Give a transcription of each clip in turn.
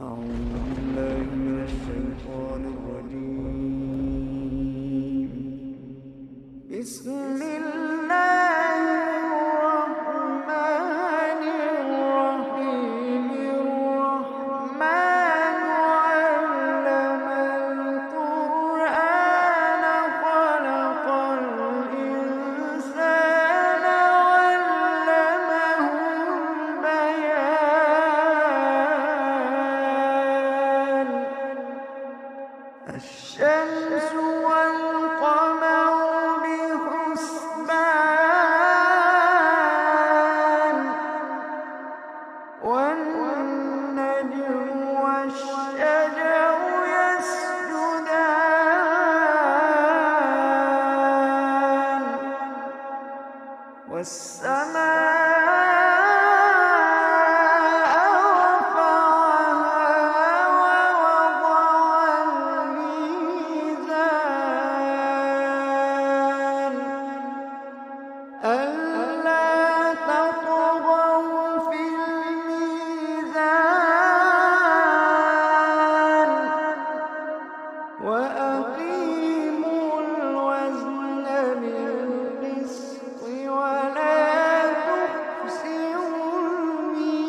أعوذ بالله من الشيطان الرجيم. بسم الله الرحمن الرحيم. الرحمن علم القرآن خلق الإنسان علمه البيان. الشمس والقمر بحسبان، والنجم والشجر يسجدان، والسماء رفعها ووضع الميزان ألا تطغوا في الميزان وأقيموا الوزن بالقسط ولا تخسروا الميزان.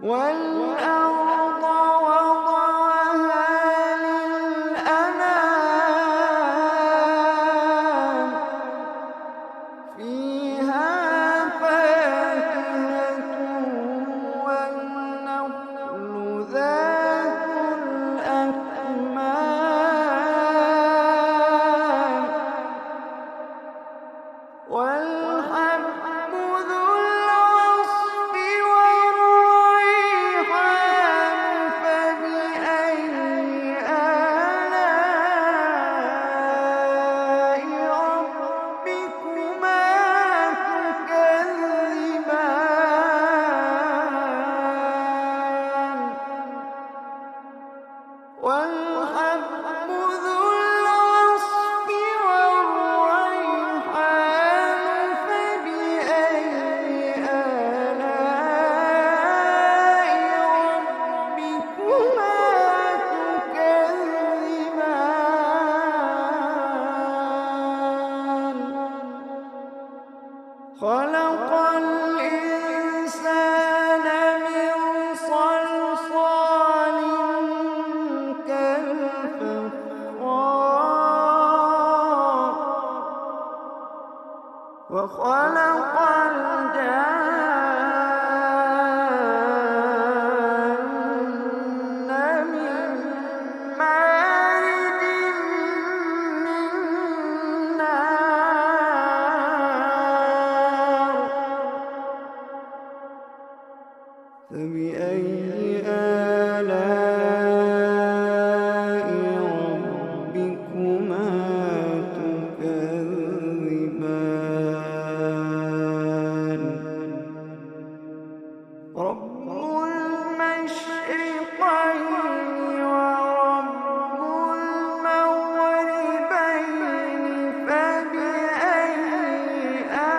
والأرض وضعها للأنام، فيها فاكهة والنخل ذات الأكمام، والحب ذو العصف والريحان. فبأي آلاء ربكما تكذبان. والحب ذو العصف والريحان. فبأي آلاء ربكما تكذبان. خلق الإنسان من صلصال كالفخار، وخلق الجان من مارج من نار. فبأي آلاء ربكما تكذبان. رب المشرقين ورب المغربين. فبأي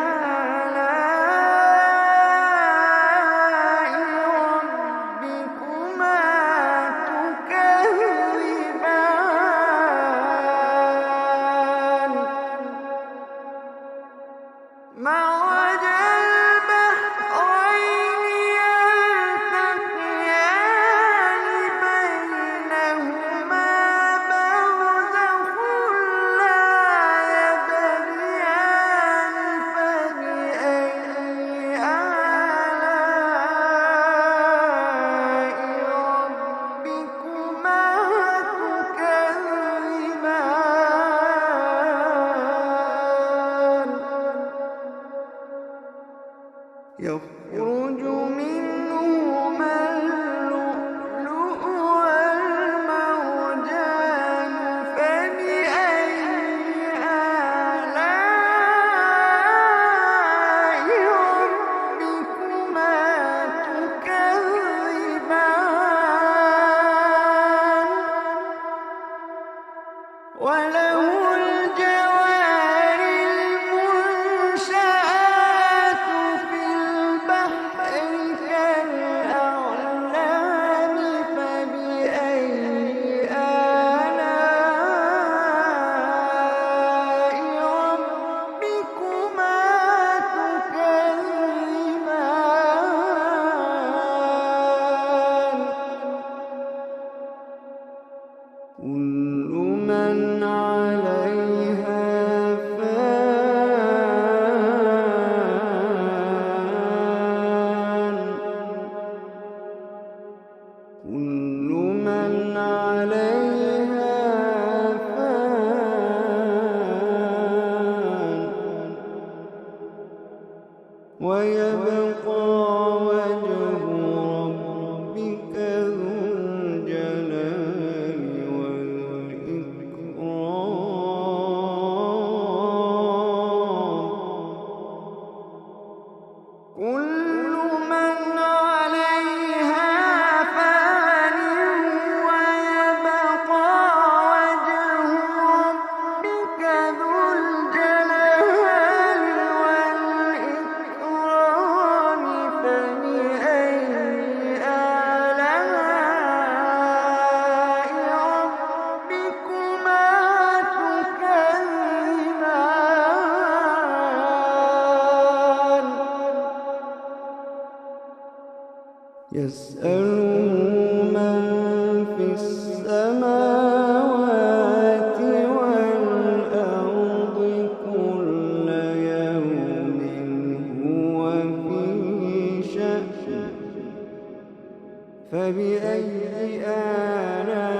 آلاء ربكما تكذبان. مرج البحرين يلتقيان بينهما برزخ لا يبغيان. فبأي آلاء ربكما تكذبان. يخرج منهما اللؤلؤ والمرجان. فبأي آلاء ربكما تكذبان. وله الجوار المنشآت في ويبقى وجه ربك ذو الجلال والإكرام. كل من عليها فان ويبقى وجه ربك ذو الجلال والإكرام. فبأي آلاء ربكما تكذبان. يسأله من في السماوات والأرض كل يوم هو في شأن. فبأي آلاء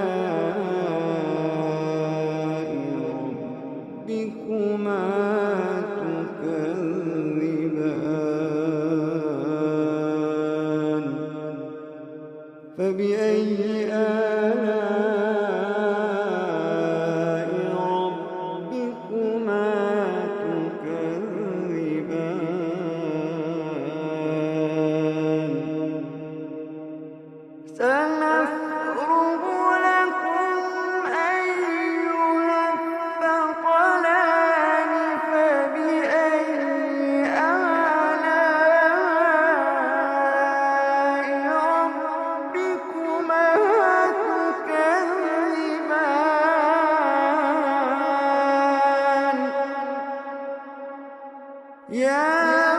ربكما تكذبان. فبأي آلاء ربكما تكذبان. سنفرغ لكم أيها الثقلان. فبأي آلاء ربكما تكذبان. يا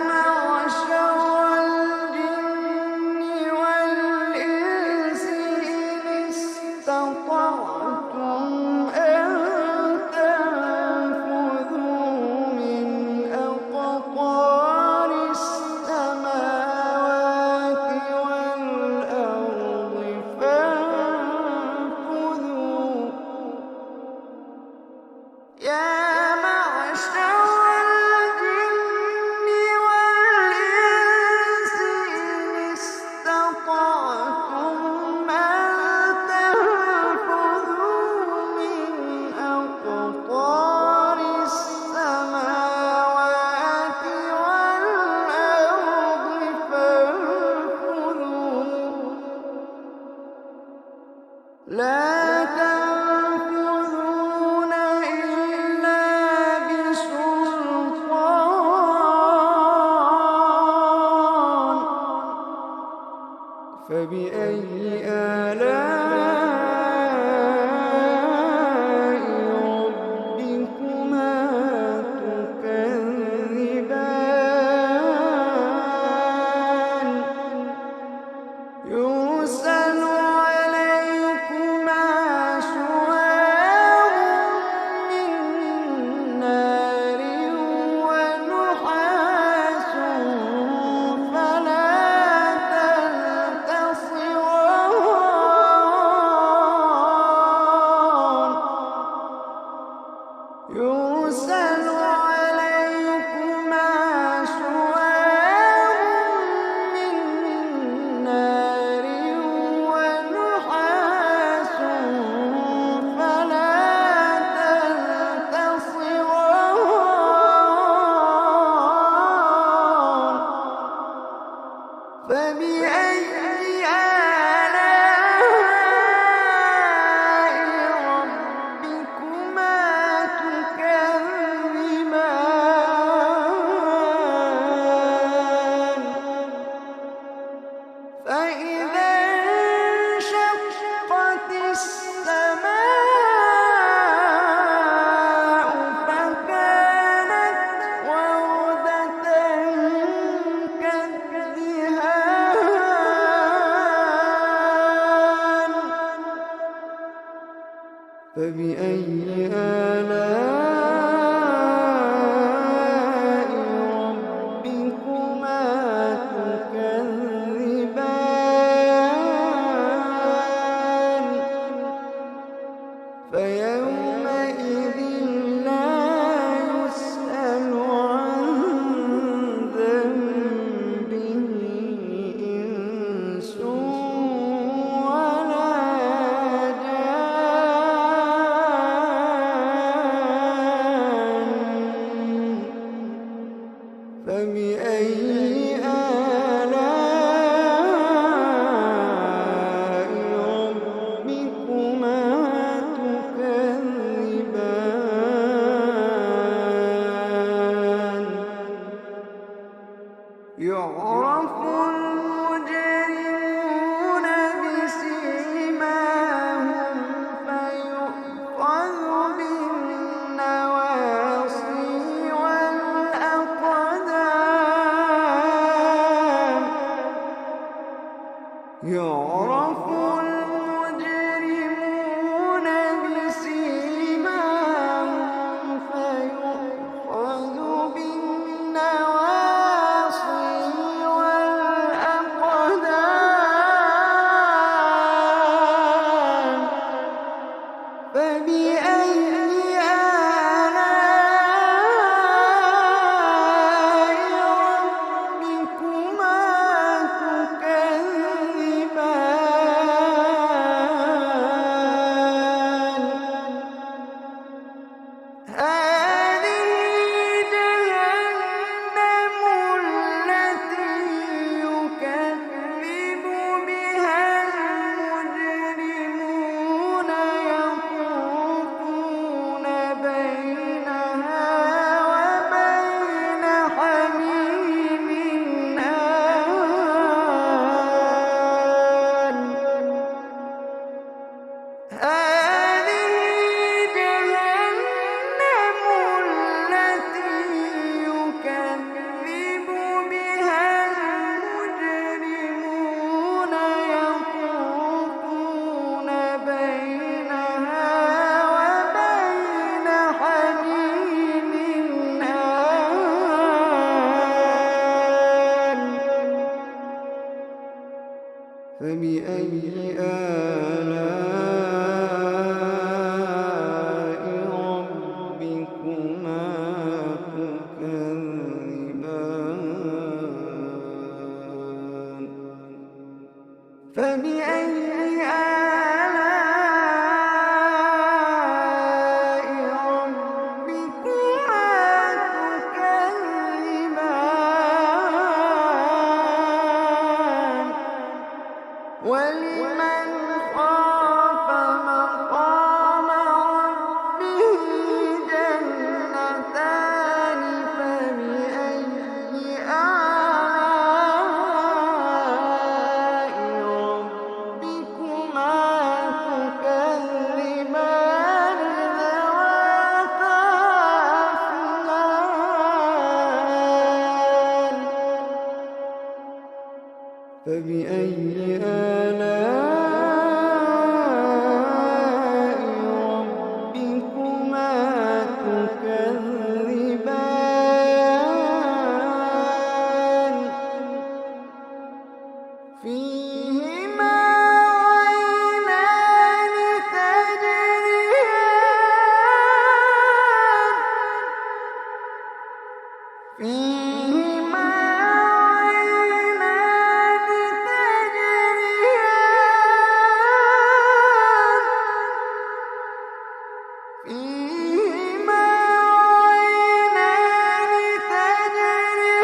معشر الجن والإنس إن استطعتم أن تنفذوا من أقطار السماوات والأرض فانفذوا. يا معشر الجن والإنس إن استطعتم أن تنفذوا من أقطار السماوات والأرض فانفذوا. لا تنفذون إلا بسلطان. فبأي آلاء ربكما تكذبان. يرسل عليكما شواظ من نار ونحاس فلا تنتصران. يرسل عليكما شواظ من نار ونحاس فلا تنتصران. فبأي آلاء ربكما تكذبان. فإذا انشقت السماء فكانت وردة كالدهان. فبأي آلاء ربكما تكذبان. فيومئذ لا يسأل عن ذنبه يعرف المجرمون بسيماهم فيؤخذ بالنواصي والأقدام يعرف المجرمون بسيماهم فيؤخذ بالنواصي والأقدام فبأي آلاء ربكما تكذبان هذه جهنم التي يكذب بها المجرمون يطوفون بينها وبين حميم آن هذه جهنم التي يكذب بها المجرمون يطوفون بينها وبين حميم آن فبأي آلاء ربكما تكذبان فبأي آلاء ربكما تكذبان ولمن خاف مقام ربه جنتان فبأي آلاء ربكما تكذبان ذواتا أفنان فبأي آلاء ربكما تكذبان فيهما عينان تجريان فيهما عينان تجريان فيهما عينان تجريان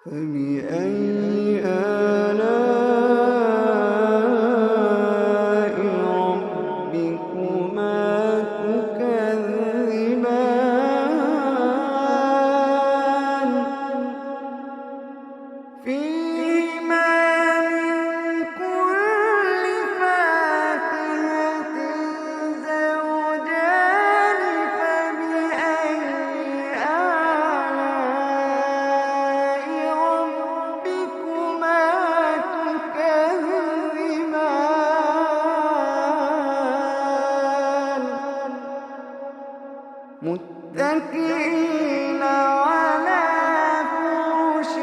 فبأي آلاء ربكما تكذبان فيهما من كل فاكهة زوجان فبأي آلاء ربكما تكذبان متكئين على فرش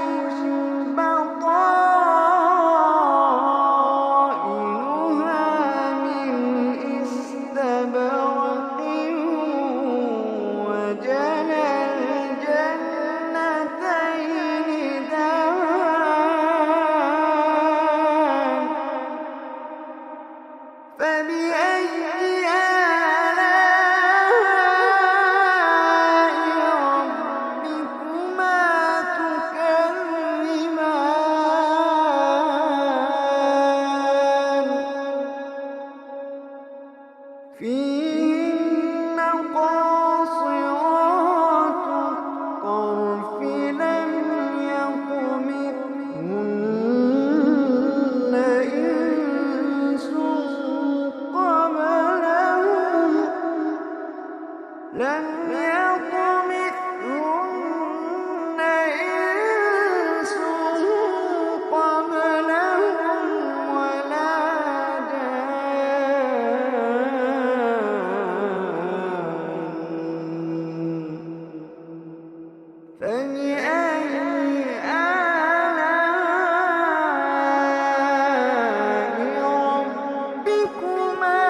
بطائنها من استبرق وجنى الجنتين دان فبأي آلاء لم يطمثهن إنس قبلهم ولا جان فبأي آلاء ربكما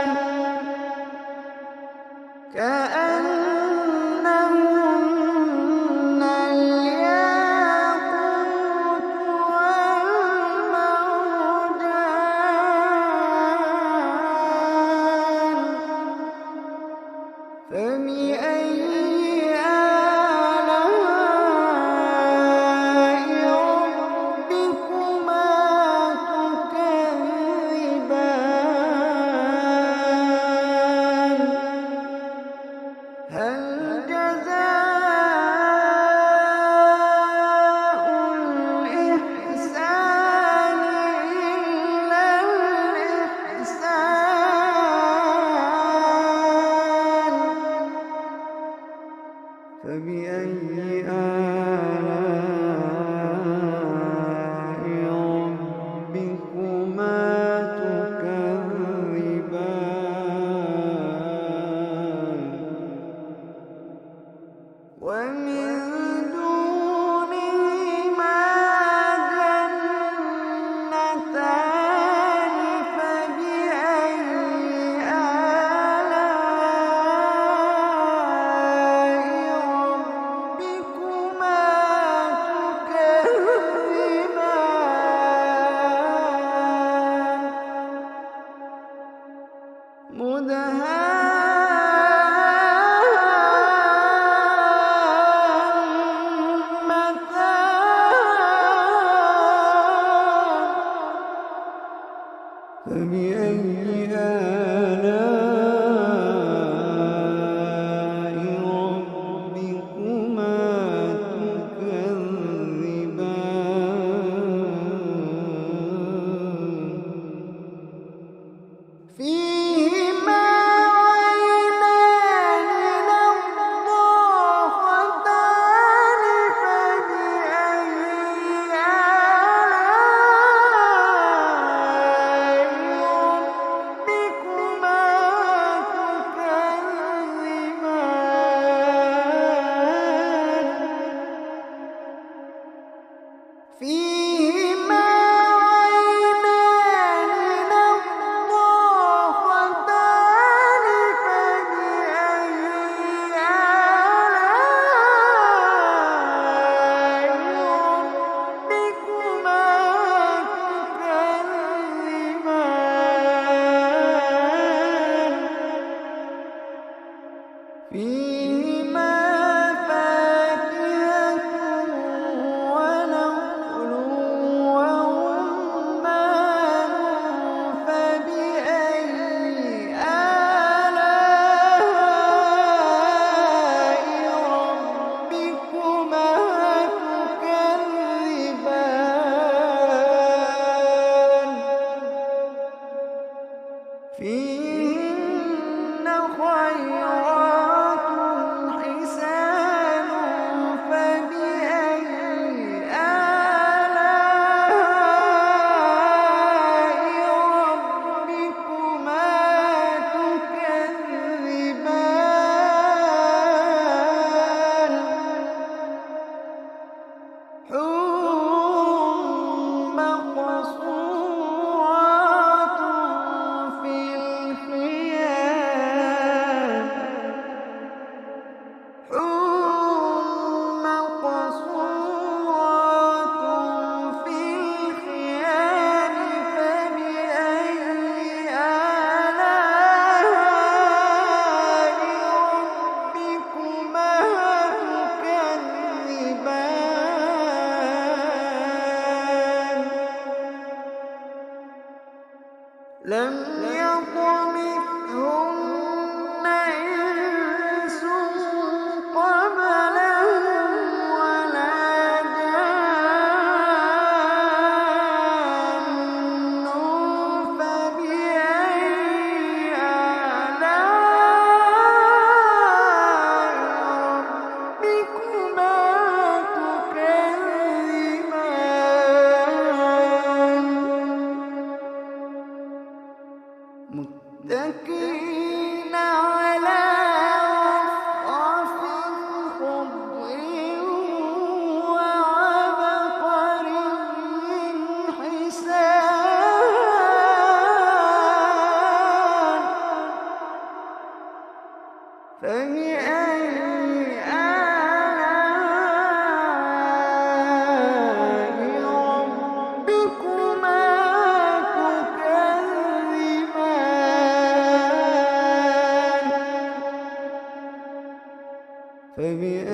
تكذبان كأنهن الياقوت والمرجان فبأي آلاء ربكما تكذبان هل جزاء الإحسان إلا الإحسان فبأي آلاء ربكما تكذبان ومن دونهما جنتان فبأي آلاء ربكما تكذبان فبأي آلاء ربكما تكذبان فيهما عينان نضاختان فبأي آلاء ربكما تكذبان فيهما عينان نضاختان فبأي آلاء ربكما تكذبان فيهما فاكهة ونخل ورمان فبأي آلاء ربكما تكذبان فيهن خيرات حسان فبأي آلاء ربكما تكذبان حور مقصورات في الخيام حور مقصورات في الخيام فبأي آلاء ربكما تكذبان لم يطمثهن إنس قبلهم ولا جان فبأي متكئين على رفرف خضر وعبقري حسان فبأي آلاء ربكما تكذبان فبأي